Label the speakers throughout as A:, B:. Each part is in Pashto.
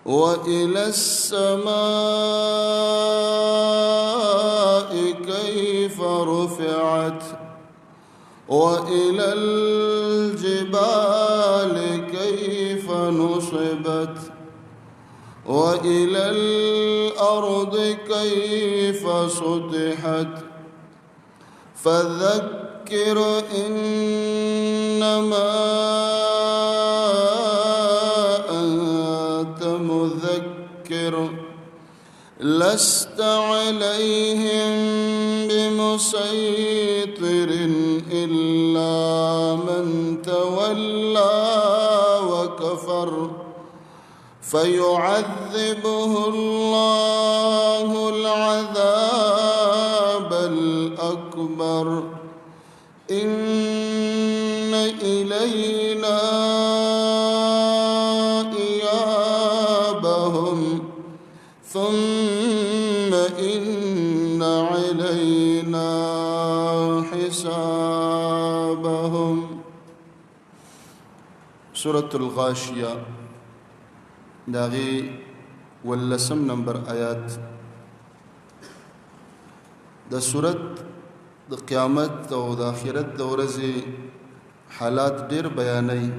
A: وإلى السماء كيف رفعت وإلى الجبال كيف نصبت وإلى الأرض كيف سطحت فذكر إنما أنت مذكر لست عليهم بمسيطر إلا من تولى وكفر فيعذبه الله العذاب الأكبر إن إلينا إيابهم ثم إن علينا حسابهم. سورة الغاشية داغي واللسم نمبر آیات. دا سورت د قیامت او د آخرت د ورځې حالات ډېر بیانوي.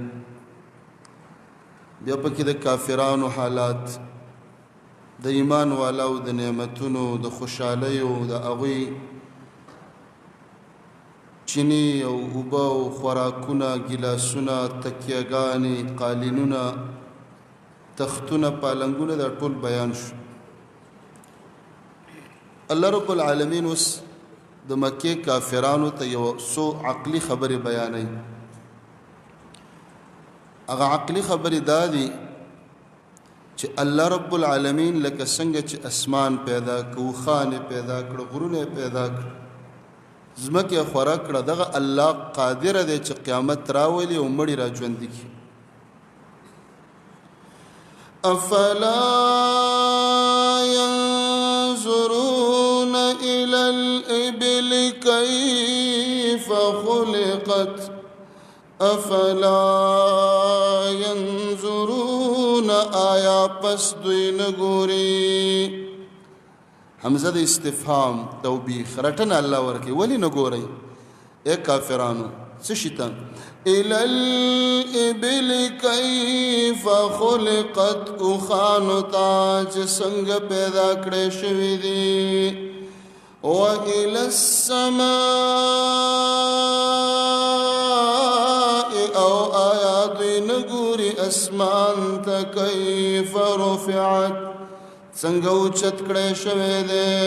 A: بیا پکې د کافرانو حالات، د ایمان والاو د نعمتونو، د خوشحالیو، د هغوی چینی او اوبه او خوراکونه، ګیلاسونه، تکیهګانې، قالینونه، تختونه، پالنګونه، دا ټول بیان شو. الله رب العالمین اوس د مکې کافرانو ته یو څو عقلي خبرې بیانوي. هغه عقلي خبرې دا دي چې الله رب العالمین لکه څنګه چې اسمان پیدا کړ، اوښانې پیدا کړ، غرونه پیدا کړ، ځمکې خوره کړه، دغه الله قادر دی چې قیامت راولي او مړي را ژوندي کړي. افلا ينظرون إلى الإبل كيف خلقت افلا ينظرون آیا پس دوی نګوري. حمزه د استفهام توبیخ رټنه الله ورکي، ولی نګوري اے کافرانو څه شیطان. إلى الإبل كيف خلقت اوښانو ته چې څنګه پیدا کړې شوي دي. وإلى السماء او آیا دوی نګوري اسمان ته كيف رفعت څنګه اوچت کړې شوی دی.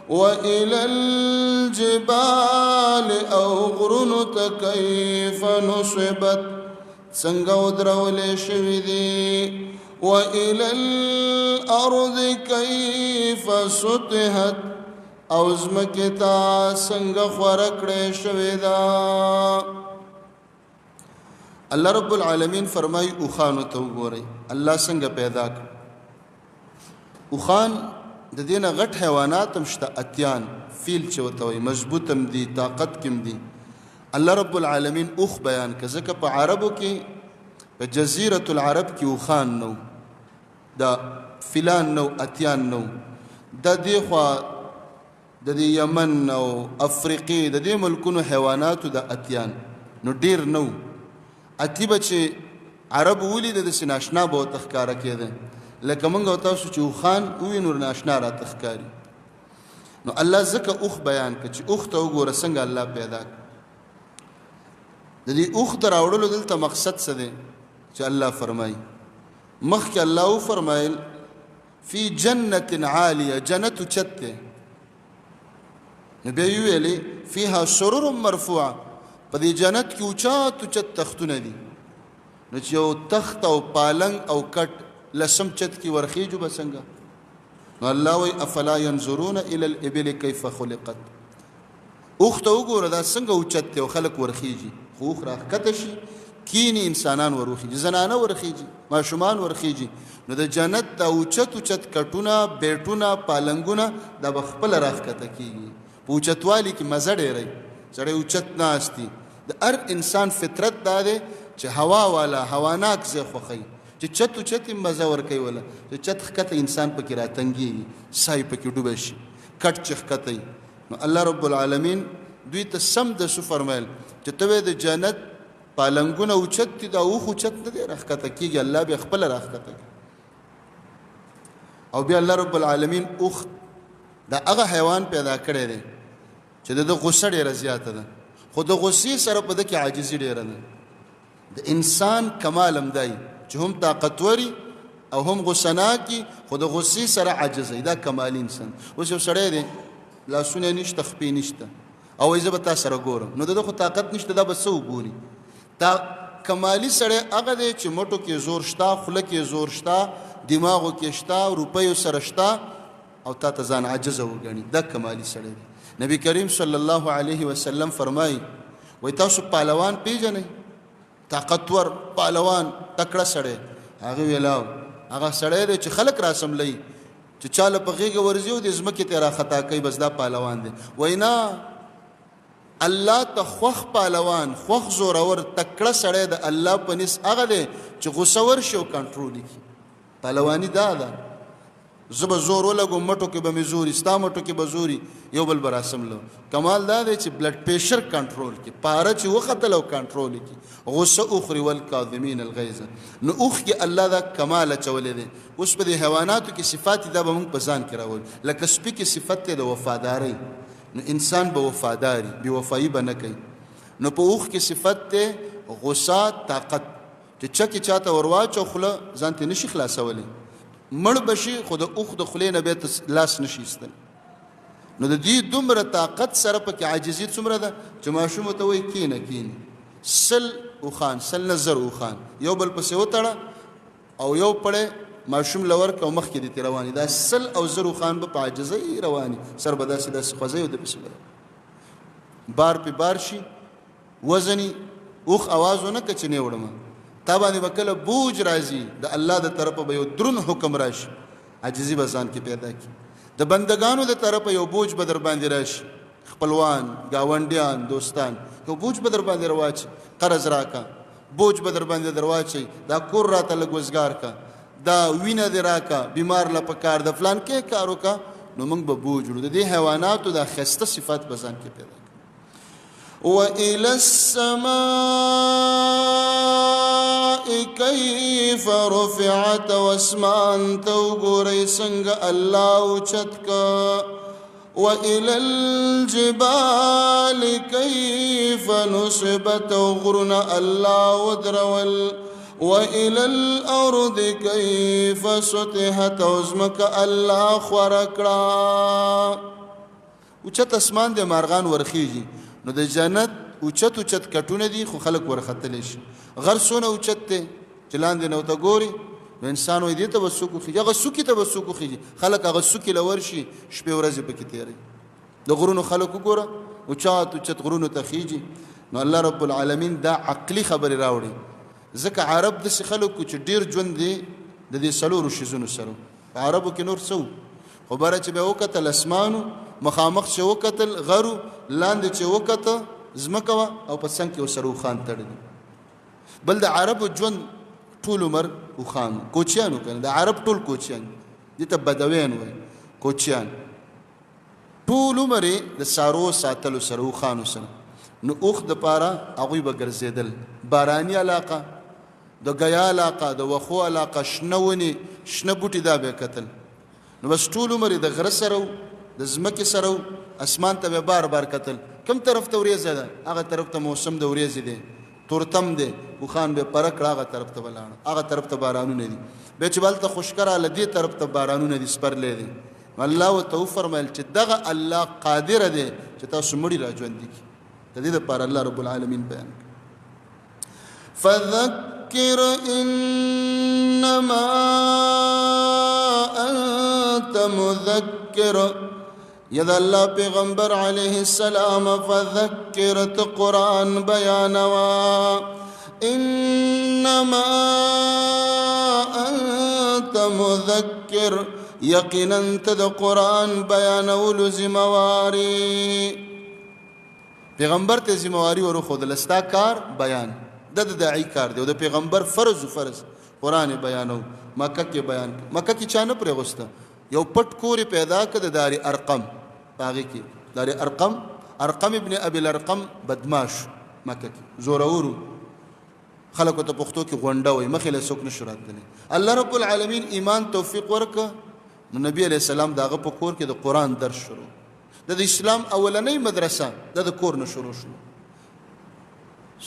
A: وإلى الجبال او غرونو ته كيف نصبت څنګه ودرولې شوي دي. وإلى الأرض كيف سطحت او ځمکې ته څنګه خوره کړې شوې ده. الله رب العالمین فرمایي اوښانو ته وګورئ الله څنګه پیدا کړ. اوښان د دې نه غټ حیوانات هم شته، اتیان، فیل چې ورته وایي، مضبوط هم دي، طاقت کې هم دي. الله رب العالمین اوښ بیان کړه ځکه په عربو کې په جزیرة العرب کې اوښان نو، دا فیلان نو، اتیان نو. دا دې خوا د دې یمن او افریقې د دې ملکونو حیواناتو د اتیان نو ډېر نو. اتی به چې عرب ولید داسې ناشنا به ورته ښکاره کېده لکه موږ او تاسو چې اوښان ووینو ناشنا راته ښکاري. نو الله ځکه اوښ بیان کړه چې اوښ ته وګوره څنګه الله پیدا کړ. د دې اوښ د راوړلو دلته مقصد څه دی چې الله فرمایي. مخکې الله وفرمایل فی جنت عالیه، جنت اوچت دی. نو بیا یې ویلې فیها سرور مرفوعه، په دې جنت کې اوچت اوچت تختونه دي. نو چې یو تخت او پالنګ او کټ لسم چت کې ورخیجو به څنګه. نو الله وایي افلا ينظرون الى الابل كيف خلقت. اوښ ته وګوره دا څنګه اوچت دی او خلک ورخیږي، خو اوښ راښکته شي کینی انسانان ورخیږي، زنانه ورخیږي، ماشومان ورخیږي. نو د جنت دا اوچت اوچت کټونه، بیټونه، پالنګونه دا به خپله راښکته کېږي. په اوچتوالي کې مزه ډېری، سړی اوچت ناست دي. د هر انسان فطرت دا دی چې هوا والا هواناک ځای خوښوي، چې چت اوچت یې مزه ورکوي وله چې چت ښکته انسان پکې راتنګېږي سای پکې ډوبه شي کټ چې ښکته نو الله رب العالمین دوی ته سم دسو فرمایل چې ته د جنت پالنګونه اوچت دي دا اوښ اوچت نه دی راښکته کېږي الله بیا خپله راښکته کوي او بیا الله رب العالمین اوښ دا هغه حیوان پیدا کړی دی چې د ده غصه ډېره زیاته ده خو د غصې سره په ده کې عاجزي ډېره ده د انسان کمال هم دی چې هم طاقتوري او هم غصناکي خو د غصې سره عاجزی دا کمالي انسان اوس یو سړی دی لاسونه نشته خپې نشته او وایي زه به تا سره ګورم نو د ده خو طاقت نشته دا به څه وګوري دا کمالي سړی هغه دی چې مټو کې زور شته خوله کې زور شته دماغو کې شته روپیو سره شته او تا ته ځان عاجزه وګڼي دا کمالي سړی دی نبی کریم صلی الله علیه وسلم فرمایي وایي تاسو پهلوان پیژنئ طاقتور پهلوان تکړه سړی هغه ویلاو هغه سړی دی چې خلک راسملوي چې چاله په غېږه ورځي او د ځمکې ته راخطا کوي بس دا پهلوان دی وایي نه الله ته خوښ پهلوان خوښ زورور تکړه سړی د الله په نس هغه دی چې غوسه ورشي او کنټرول کړي پهلواني دا ده زه به زور ولګوم مټو کې به مې زوري ستا مټو کې به زوري یو بل به راسملو کمال دا دی چې بلډ پریشر کنټرول کړي پاره چې وختل او کنټرول کړي غصه اخري والکاظمین الغیظ نو اوښ کې الله دا کمال اچولی دی اوس په دې حیواناتو کې صفات دا به موږ په ځان کې راول لکه سپي کې صفت دی د وفادارۍ نو انسان به وفاداري بې وفایي به نه کوي نو په اوښ کې صفت دی غصه طاقت چې چکې چاته ورواچو خوله ځان ته نشي خلاصولی مړ بشي خو د اوښ د خولې نه بیا ته لاس نشي ایستلی نو د دې دومره طاقت سره پکې عاجزي څومره ده چې ماشومو ته وایي کینه کینې سل اوښان سل نه زر اوښان یو بل پسې وتړه او یو پړی ماشوم له ورکه او مخکې دې ترې رواني دا سل او زر اوښان به په عاجزۍ رواني سر به داسې داسې خوځوي او د پسې به بار پې بار شي وزني اوښ اواز ونه که چې نه وړمه تا باندې به کله بوج راځي د الله د طرفه به یو درون حکم راشي عاجزي به ځان کې پیدا کړي د بندګانو د طرفه یو بوج به در باندې راشي خپلوان ګاونډیان دوستان یو بوج به در باندې رواچي قرض راکا بوج به در باندې درواچي دا کور راته لږ وزګار کا دا وینه دې راکا بیمار له پکار د فلان کې کار وکړه نو موږ به بوج وړو د دې حیواناتو دا ښایسته صفات به ځان کې پیدا کړي وإلى السماء كيف رفعت واسمان توغوري سنگ الله اوچت کا وإلى الجبال كيف نصبت وغرنا الله ودرول وإلى الأرض كيف سطحت وزمك الله خورکڑا اوچت اسمان دے مارغان ورخیجی نو د جنت اوچت اوچت کټونه دي خو خلک ورختلی شي غر څونه اوچت دی چې لاندې نه ورته ګوري نو انسان وایي دې ته به څوک وخیږي هغه څوکې ته به څوک وخیږي خلک هغه څوکې له ورشي شپې ورځې پکې تېروي د غرونو خلک وګوره اوچت اوچت غرونو ته خیږي نو الله رب العالمین دا عقلي خبرې راوړي ځکه عرب داسې خلکو چې ډېر ژوند دی د دې څلورو شیزونو سره په عربو کې نور څه خو باره چې به وکتل اسمانو مخامخ چې وکتل غرو لاندې چې وکته ځمکه وه او په څنګ کې ورسره اوښان تړلي بل د عربو ژوند ټول عمر اوښان کوچیان که نه د عرب ټول کوچیان دې ته بدویان وایي کوچیان ټول عمر یې د څارو ساتلو سره اوښانو سره نو اوښ دپاره هغوی به ګرځېدل باراني علاقه د ګیا علاقه د وښو علاقه شنه ونې شنه بوټي دا به یې کتل نو بس ټول عمر یې د غره سره د ځمکې سره اسمان ته به بار بار کتل کوم طرف ته وریځه ده هغه طرف ته موسم د وریځې دی تورتم دی اوښان به پره کړه هغه طرف ته به لاړه هغه طرف ته بارانونه دي بیا چې بهلته خوشکه راله دې طرف ته بارانونه دي سپرلی دی الله ورته وفرمیل چې دغه الله قادره دی چې تاسو مړي را ژوندي کړي د دې دپاره الله رب العالمین بیان کړي فذکر انما انت مذکر یا د الله پیغمبر علیه السلام فذکرت قرآن بیانوا انما انت مذکر یقینا ته د قرآن بیانولو ذمواري پیغمبر ته ذمواري ورښودله ستا کار بیان د داعي کار دی او د پیغمبر فرض قرآن بیانو مکه کې بیان مکه کې چا نه پرېغوسته یو پټ کور پیدا کړ د دار ارقم هغې کې دار ارقم ابن ابي الارقم بدماش مکه کې زورورو خلکو ته پښتو کې غونډه وي مخې له څوک نشو راتلی الله رب العالمین ایمان توفیق ورکړه نو نبی علیه السلام د هغه په کور کې د قرآن درس شروع د اسلام اولنۍ مدرسه د کور نه شروع شو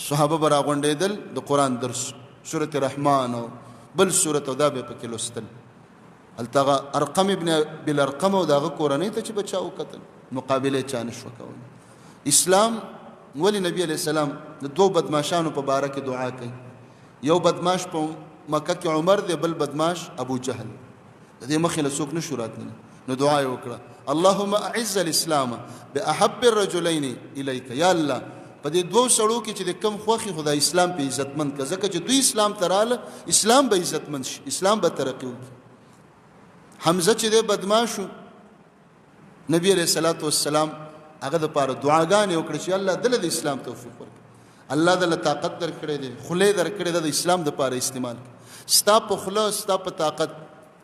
A: صحابه به راغونډېدل د قرآن درس سورة رحمان او بل سورت او دا به پکې لوستل هلته ارقم ابن بالارقم او د هغه کورنۍ ته چې به چا وکتل مقابله چا نه شوه کولی اسلام ولی نبی علیہ السلام د دوه بدماشانو په باره کې دعا کوي یو بدماش په مکه کې عمر دی بل بدماش ابو جهل د دې مخې له څوک نشو راتلی نو دعا یې وکړه اللهم اعز الاسلام باحب الرجلین الیک یا الله په دې دوه سړو کې چې د کم خوښي خدای اسلام په عزتمند کړه ځکه چې دوی اسلام ته راله اسلام به عزتمند شي اسلام به ترقي وکړي حمزه چې دی بدماشو نبی علیہ الصلوۃ والسلام هغه د پاره دعاګانې وکړي چې الله دله د اسلام توفیق ورکړي الله دله طاقت درکړی دی خولې درکړې ده د اسلام د پاره استعمال کړي ستا په خوله ستا په طاقت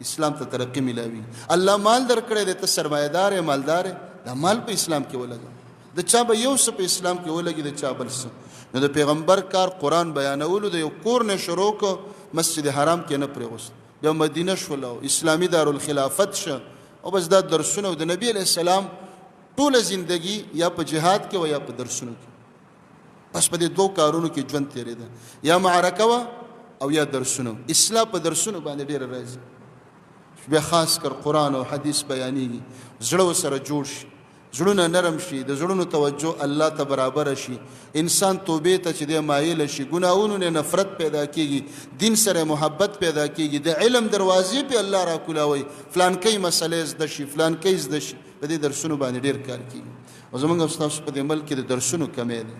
A: اسلام ته ترقي ملاوي الله مال درکړی دی ته سرمایه‌دار یې مالدار یې دا مال په اسلام کې ولګوه د چا به یو څه په اسلام کې ولګي د چا بل څه نو د پیغمبر کار قرآن بیانولو د یو کور نه شروع کړه مسجد حرام کې نه پرېغوست بیا مدینه شول او اسلامي دارالخلافت شه او بس دا درسونه د نبی علیه السلام ټوله زندگی یا په جهاد کې و یا په درسونو کې بس په دې دوه کارونو کې ژوند تېرېده یا معرکه وه او یا درسونه اصلاح په درسونو باندې ډېره راځي بیا خاص کر قرآن او حدیث بیانېږي زړه ورسره جوړ شي زړونه نرم شي د زړونو توجه الله ته برابر شي انسان توبې ته چې دی مایل شي ګناهونو نه نفرت پیدا کېږي دین سره محبت پیدا کېږي د علم دروازې په الله راکولاوي فلانکۍ مسلې زده شي فلانکۍ زده شي په دې درسونو باندې ډېر کار کېږي او زموږ ستاسو په دې ملک کې د درسونو کمی دی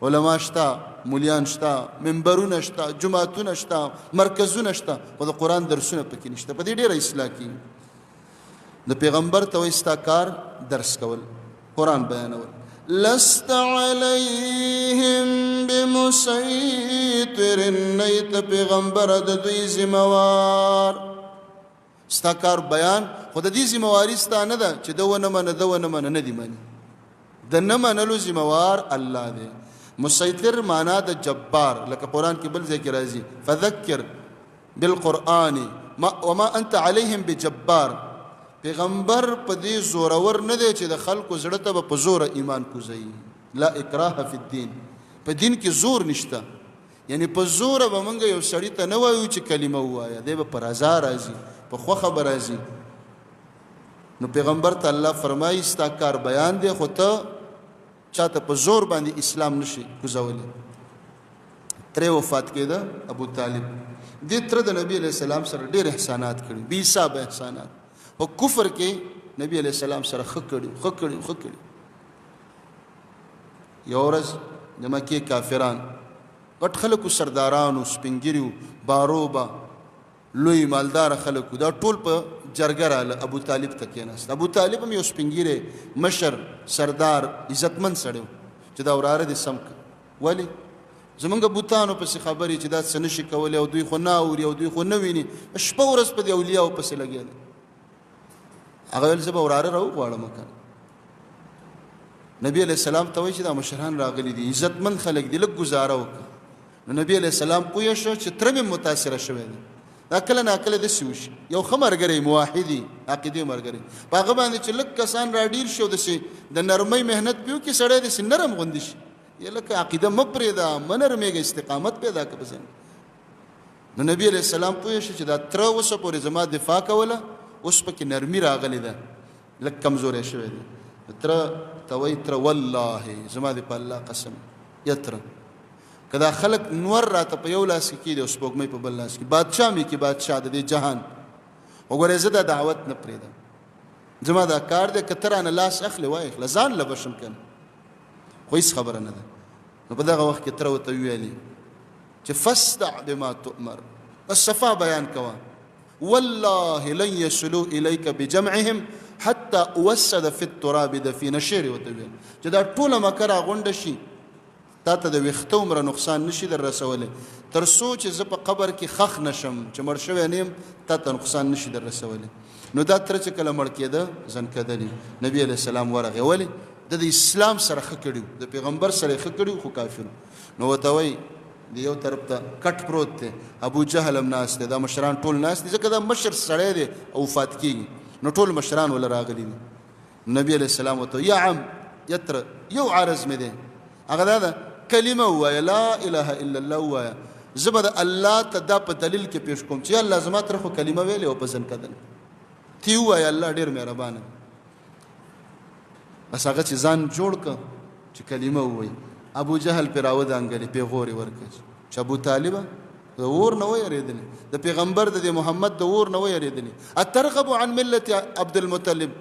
A: علما شته مولیان شته منبرونه شته جماعتونه شته مرکزونه شته خو د قرآن درسونه پکې نشته په دې ډېره اصلاح کېږي د پیغمبر ته وایي ستا کار درس کول قرآن بیانول لست علیهم بمسیطر نیت پیغمبر د دوی ذموار ستا کار بیان خو د دې ذمواري ستا نه ده چې ده ونه منه ده ونه منه نه دي مني د نه منلو ذموار الله دی مسیطر معنا د جبار لکه قرآن کې بل ځای کې راځي فذکر بالقرآن وما انت علیهم بجبار پیغمبر په دې زورور نه دی چې د خلکو زړه ته به په زوره ایمان کوزوي لا اکراه فی الدین په دین کې زور نشته یعنی په زوره به موږ یو سړي ته نه وایو چې کلمه ووایه دی به په رضا راځي په خوښه به راځي نو پیغمبر ته الله فرمایي ستا کار بیان دی خو ته چاته په زور باندې اسلام نشي کوزولی ترې وفات کېده ابو طالب دې تره د نبی علیه السلام سره ډېر احسانات کړي بې حسابه احسانات په کفر کې نبی علیہ السلام سره ښه کړي یو ورځ د مکې کافران غټ خلکو سردارانو سپین ږیرو باروبه لوی مالدار خلکو دا ټول په جرګه راله ابو طالب ته کېناست ابو طالب هم یو سپین ږیری مشر سردار عزتمند سړی و چې دا وراره دې سم کړه ولې زمونږ بوتانو پسې خبرې چې دا څه نشي کولی او دوی خو نه اوري او دوی خو نه ویني شپه ورځ په دې اولیاو پسې لګېدل هغه ویل زه به وراره راوغواړم که نبی علیه السلام ته وایي چې دا مشران راغلي دي عزتمند خلک دي لږ ګزاره وکړه نو نبی علیه السلام پوه شو چې تره مې متاثره شوی دی دا کله ناکله داسې وشي یو ښه ملګری موحدي عقیدې ملګری په هغه باندې چې لږ کسان راډېر شي او داسې د نرمۍ محنت پې وکړي سړی داسې نرم غوندې شي یا لکه عقیده مه پرېږده مه نرمېږه استقامت پیدا کړه په ذهن نو نبی علیه السلام پوه شو چې دا تره اوسه پورې زما دفاع کوله اوس پکې نرمي راغلی ده لږ کمزوری شوی دی تره ته وایي تره والله زما دې په الله قسم یا تره که دا خلک نور راته په یو لاس کې کېدي او سپوږمۍ په بل لاس کې بادشاه مې کې بادشاه د دې جهان وګورئ زه دا دعوت نه پرېږدم زما دا کار دی که ته رانه لاس اخلې واخله ځان له بشم کنه خو هېڅ خبره نه ده نو په دغه وخت کې تره ورته ویلي چې فاصدع بما تؤمر بس صفا بیان کوه والله لن يصلوا اليك بجمعهم حتى اوسد في التراب دفين شعر وتویل چې دا ټوله مکه راغونډه شي تا ته د ویښته عمره نقصان نشي در رسولی تر څو چې زه په قبر کې خښ نشم چې مړ شوی نه یم تا ته نقصان نشي در رسولی. نو دا تره چې کله مړ کېده زنکدلي نبي علیه السلام ورغی ولې د اسلام سره ښه کړي د پیغمبر سره ښه کړي خو کافر. نو ورته وایي د یو طرف ته کټ پروت دی ابو جهل هم ناست دی دا مشران ټول ناست دي ځکه دا مشر سړی دی او وفات کېږي نو ټول مشران وله راغلي دي. نبي علیه السلام ورته یا عم یتره یو عرض مې دی هغه دا ده کلمه ووایه لا اله الا الله ووایه زه به د الله ته دا په دلیل کې پیش کوم چې الله زما تر خو کلمه ویلې او په زنکدل تی ووایه الله ډېر مهربانه بس هغه چې ځان جوړ که چې کلمه ووایي. ابو جهل پې راودانګلې پیغورې ورکړه چې ابو طالبه د اور نه ویرېدلی د پیغمبر د محمد د اور نه ویرېدلی اترغب عن ملت عبدالمطلب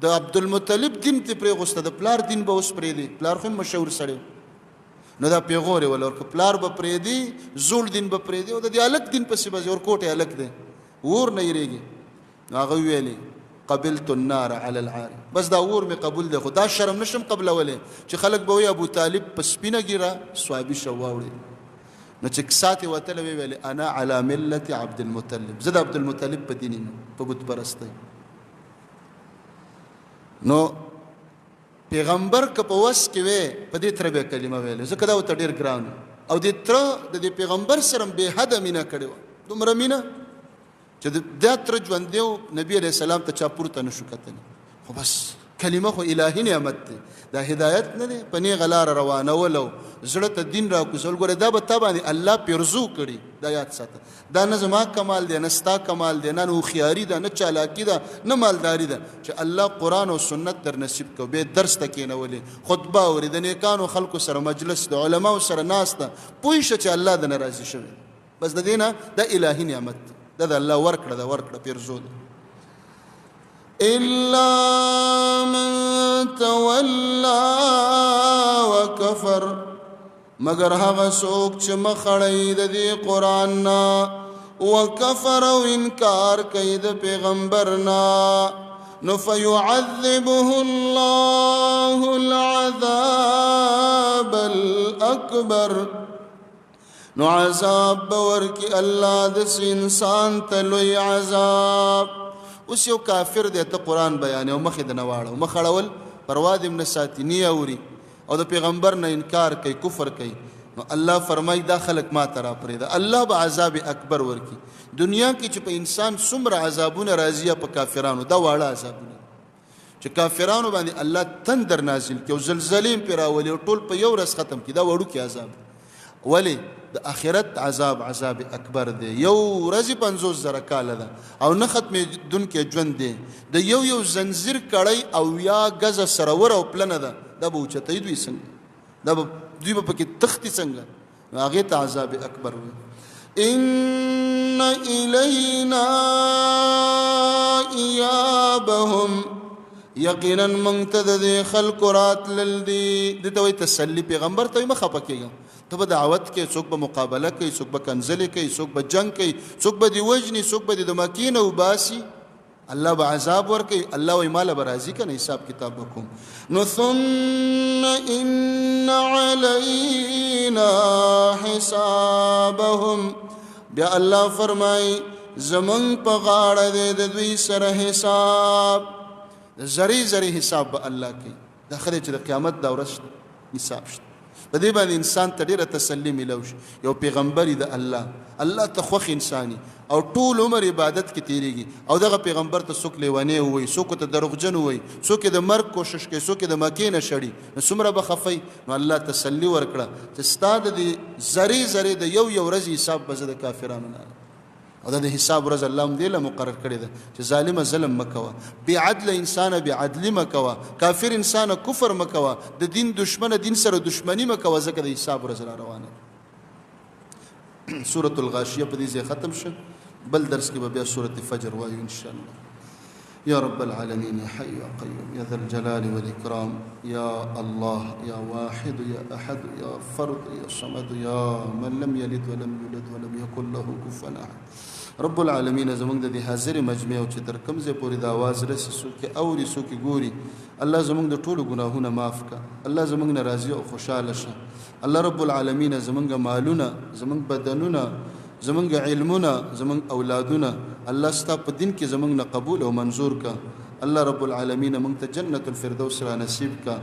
A: د عبدالمطلب دین ته پرېغوسته د پلار دین به اوس پرېږدي پلار خو مشهور سړی نو دا پیغورې وله ورکړه پلار به پرېږدي زوړ دین به پرېږدي او د دې هلک دین پسې به ځي ورکوټی هلک دی اور نه یېرېږي. نو هغه وویلې قبلت النار على العار بس دا اور مې قبول دی خو دا شرم نشم قبلولی چې خلک به وایي ابو طالب په سپینه ګیره سوابي شو واوړې. نو چې کساتې وتله ویلې انا على ملت عبدالمطلب زه د عبدالمطلب په دین یم په بت پرستۍ. نو پیغمبر که په وس کې وی په دې تره به کلمه ویلې ځکه دا ورته ډېر ګران او دې تره د دې پیغمبر سره بې حده مینه کړې وه دومره مینه چې دا تره ژوندی و نبي علیه السلام ته چا پورته نشو کتلی خو بس کلمه خو الهي نعمت دی دا هدایت نه دی په نیغه لاره روانول او زړه ته دین راکوزول ګوره دا به تا باندې الله پیرزو کړي دا یاد ساته دا نه زما کمال دی نه ستا کمال دی نه هوښیاري ده نه چالاکي ده نه مالداري ده چې الله قرآن او سنت در نصیب کو بیا درس ته کېنولې خطبه اوري د نیکانو خلکو سره مجلس د علماو سره ناسته پوه شه چې الله د نه راضي شوی بس د دې نه دا الهي نعمت دی دا د الله ورکړه ده ورکړه پیرزو ده. إلا من تولى وكفر مگر هغه څوک چې مخ اړوي د دې قرآن نه وکفر او انکار کوي د پیغمبر نه نو فيعذبه الله العذاب الأكبر نو عذاب به ورکړي الله داسې انسان ته لوی عذاب. اوس یو کافر دی ته قرآن بیانې او مخې د نه واړه مخ اړول پروا دې نه ساتي نی اوري او د پیغمبر نه انکار کوي کفر کوي نو الله فرمایي دا خلک ما ته راپرېږده الله به عذاب اکبر ورکړي. دنیا کې چې په انسان څومره عذابونه راځي په کافرانو دا واړه عذابونه چې کافرانو باندې الله تندر نازل کړي او زلزلې پرې راولي او ټول په یو ورځ ختم کړي دا وړوکی عذاب ولې د آخرت عذاب عذاب اکبر دی یو ورځې 50,000 کاله ده او نه ختمېدونکی ژوند دی د یو زنځیر کړی او یا ګزه سرور او پلنه ده دا به اوچتوي دوی څنګه دا به دوی به پکې تختی څنګه هغې ته عذاب اکبر وي. ان الینا ایابهم یقینا موږ ته د دې خلکو راتلل دي دې ته وایي تسلي پیغمبر ته مه خفه کېږه ته به دعوت کې څوک به مقابله کوي څوک به کنځلې کوي څوک به جنگ کوي څوک به دې وژني څوک به دې د مکې نه وباسي الله به عذاب ورکوي الله وایي ماله به راځي که نه حساب کتاب به کوم. نو ثم ان علینا حسابهم بیا الله فرمایي زمونږ په غاړه دی د دوی سره حساب زری زری حساب به الله کوي دا ښه دی چې د قیامت دا ورځ حساب شته په دې باندې انسان ته ډېره تسلي میلو شي یو پیغمبر د الله ته خوښ انساني او ټول عمر عبادت کې تیریږي او دغه پیغمبر ته څوک لیونی ووایي څوک ته دروغجن ووایي څوک د مرګ کوشش کوي څوک د مکې نه شړي نو څومره به خفئ نو الله تسلي ورکړه چې ستا د دې ذرې ذرې د یو ورځې حساب به زه د کافرانو نه او دا د حساب ورځ الله هم دې له مقرر کړې ده چې ظالمه ظلم مه کوه بې عدله انسانه بې عدلي مه کوه کافر انسانه کفر مه کوه د دین دشمنه دین سره دشمني مه کوه ځکه د حساب ورځ را روانه سورة الغاشیه په دې ځای ختم شه بل درس کې به بیا سورة فجر وایو انشاءالله. يا رب العالمين يا حي يا قيوم يا ذا الجلال والإكرام يا الله يا واحد يا أحد يا فرد يا صمد يا من لم يلد ولم يولد ولم يكن له كفوا أحد رب العالمین زمونږ د دې حاضر مجمع او چې تر کوم ځای پورې د آواز رسي څوک اوري څوک ګوري الله زمونږ د ټولو ګناهونه معاف کا الله زمونږ نه راضي او خوشاله شه الله رب العالمین زمونږ مالونه زمونږ بدنونه زمونږ علمونه زمونږ اولادونه الله ستا په دین کې زمونږ نه قبول او منظور کا الله رب العالمین مونږ ته جنت الفردوس را نصیب کا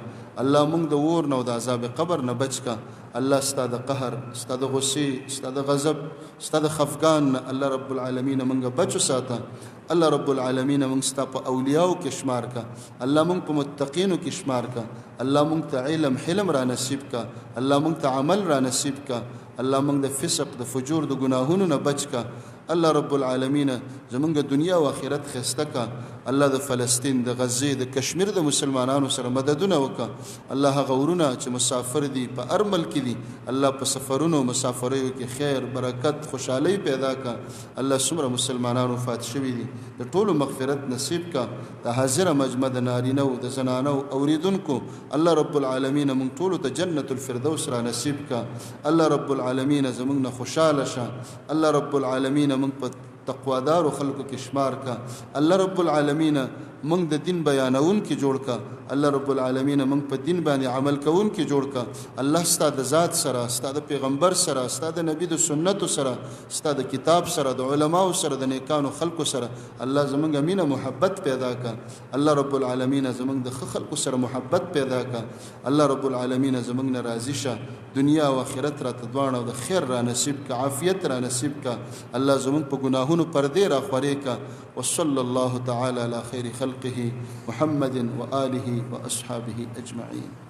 A: الله مونږ د اور نه او د عذاب قبر نه بچ کا الله ستا د قهر ستا د غصې ستا د غضب ستا د خفګان الله رب العالمین مونږ بچو ساته الله رب العالمین مونږ ستا په اولیاو کې شمار کا الله مونږ په متقینو کې شمار کا الله مونږ ته علم حلم را نصیب کا الله مونږ ته عمل را نصیب کا الله مونږ د فسق د فجور د ګناهونو نه بچ کا الله رب العالمین زمونږ دنیا او آخرت خسته کا الله د فلسطین د غزې د کشمیر د مسلمانانو سره مددونه وکړه الله هغه ورونه چې مسافر دي په ارمل کې دي الله په سفرونو مسافریو کې خیر برکت خوشحالي پیدا کا الله څومره مسلمانانو فات شوي دي د ټولو مغفرت نصیب کا د حاضره مجمع د نارینه او د زنانو اوریدونکو الله رب العالمین مونږ ټولو ته جنت الفردوس را نصیب کا الله رب العالمین زمونږ نه خوشاله شه الله رب العالمین مونږ په تقوادارو خلکو کې شمار کا الله رب العالمین مونږ د دین بیانون کې جوړ کا الله رب العالمین مونږ په دین باندې عمل کوون کې جوړ کا الله ستا د ذات سره ستا د پیغمبر سره ستا د نبی د سنتو سره ستا د کتاب سره د علماو سره د نیکانو خلکو سره الله زمونږ مینه محبت پیدا کا الله رب العالمین زمونږ د خلکو سره محبت پیدا کا الله رب العالمین زمونږ نه راضي شه دنیا او آخرت را تدوان او د خیر را نصیب کا عافیت را نصیب کا الله زمونږ په ګناهونو پردې را خورې کا وصلی الله تعالی علی خیر خلقه محمد وآله وأصحابه أجمعين.